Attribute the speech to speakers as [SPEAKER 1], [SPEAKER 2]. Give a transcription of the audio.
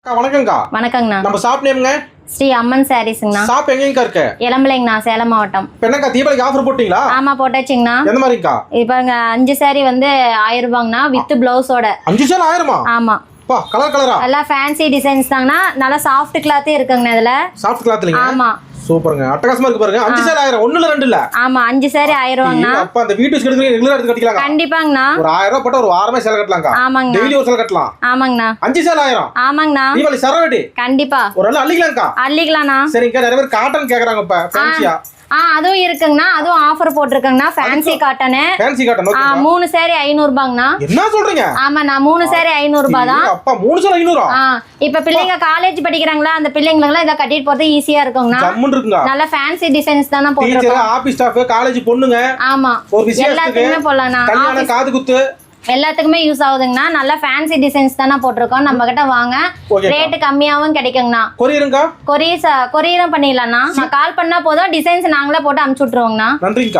[SPEAKER 1] வணக்கங்கா.
[SPEAKER 2] வணக்கங்கண்ணா.
[SPEAKER 1] நம்ம ஷாப் நேம்ங்க
[SPEAKER 2] ஸ்ரீ அம்மன் சாரீஸ்ங்கண்ணா.
[SPEAKER 1] ஷாப் எங்கங்க இருக்கு?
[SPEAKER 2] இளம்பிள்ளைங்கண்ணா, சேலம் மாவட்டம்.
[SPEAKER 1] இப்போ என்னக்கா தீபாவளிக்கு ஆஃபர் போட்டீங்களா?
[SPEAKER 2] ஆமா போட்டாச்சுங்கண்ணா.
[SPEAKER 1] எந்த மாதிரிக்கா?
[SPEAKER 2] இப்போங்க 5 சாரி வந்து 1000 ரூபாங்கண்ணா வித் பிளவுஸோட.
[SPEAKER 1] 5 சேல் 1000மா?
[SPEAKER 2] ஆமா.
[SPEAKER 1] பா கலர் கலரா?
[SPEAKER 2] எல்லாம் ஃபேன்சி டிசைன்ஸ் தாங்கண்ணா. நல்லா சாஃப்ட் கிளாத்தே இருக்குங்கண்ணா இதுல.
[SPEAKER 1] சாஃப்ட் கிளாத்லங்க?
[SPEAKER 2] ஆமா.
[SPEAKER 1] சூப்பருங்க. அட்டகாசமா இருக்கு பாருங்க. 5 சேல் 1000 ஒண்ணுல ரெண்டு இல்ல.
[SPEAKER 2] ஆமா 5 சாரி 1000 ரூபாங்கண்ணா.
[SPEAKER 1] அப்ப அந்த வீடியோஸ் எடுத்து ரெகுலரா எடுத்து கட்டிக்கலாங்க.
[SPEAKER 2] கண்டிப்பாங்கண்ணா.
[SPEAKER 1] ஒரு 1000 ரூபாய் போட்டா ஒரு வாரமே சேல் கட்டலாம்க்கா.
[SPEAKER 2] ஆமாங்கண்ணா.
[SPEAKER 1] டெய்லி ஒரு சேல் கட்டலாம்.
[SPEAKER 2] ஆமாங்கண்ணா.
[SPEAKER 1] 5 சேல் 1000.
[SPEAKER 2] ஆமாங்கண்ணா.
[SPEAKER 1] தீபாவளி சரவடி.
[SPEAKER 2] கண்டிப்பா.
[SPEAKER 1] ஒரு நாள் அள்ளிக்கலாம்க்கா.
[SPEAKER 2] அள்ளிக்கலாம்ண்ணா.
[SPEAKER 1] சரிங்க. நிறைய பேர் காட்டன் கேக்குறாங்க இப்ப ஃபேன்சியா.
[SPEAKER 2] அதுவும் இருக்குங்கண்ணா. அதுவும் ஆஃபர் போட்டிருக்கங்கண்ணா. Fancy cotton.
[SPEAKER 1] Fancy cotton okay.
[SPEAKER 2] 3 sari 500 ரூபாங்கண்ணா.
[SPEAKER 1] என்ன சொல்றீங்க?
[SPEAKER 2] ஆமாண்ணா 3 சாரி 500 ரூபாய் தான்.
[SPEAKER 1] அப்பா 3 சேல் 500.
[SPEAKER 2] இப்ப பிள்ளைங்க காலேஜ் படிக்கிறாங்களா, அந்த பிள்ளைங்களுக்கு இத கட்டிட்டு போறது ஈஸியா இருக்குங்கண்ணா.
[SPEAKER 1] ஜம்முன்னு இருக்குங்க.
[SPEAKER 2] நல்ல ஃபேன்சி டிசைன்ஸ் தான போட்டுருக்கோம்.
[SPEAKER 1] டீச்சர், ஆபீஸ் ஸ்டாஃப், காலேஜ் பொண்ணுங்க.
[SPEAKER 2] ஆமா.
[SPEAKER 1] ஒரு விசேஷத்துக்கு
[SPEAKER 2] எல்லாத்துக்குமே போடலாம்ண்ணா.
[SPEAKER 1] கல்யாணம், காது குத்து
[SPEAKER 2] எல்லாத்துக்குமே யூஸ் ஆகுதுங்கண்ணா. நல்ல ஃபேன்சி டிசைன்ஸ் தானே போட்டிருக்கோம். நம்ம கிட்ட வாங்க. ரேட்டு கம்மியாவும் கிடைக்குங்கண்ணா.
[SPEAKER 1] கொரியருங்க?
[SPEAKER 2] கொரியரும் பண்ணிடலாம்ண்ணா. நான் கால் பண்ணா போதும், டிசைன்ஸ் நாங்களே போட்டு அனுப்பிச்சு விட்டுருவோங்கண்ணா.
[SPEAKER 1] நன்றிங்கக்கா.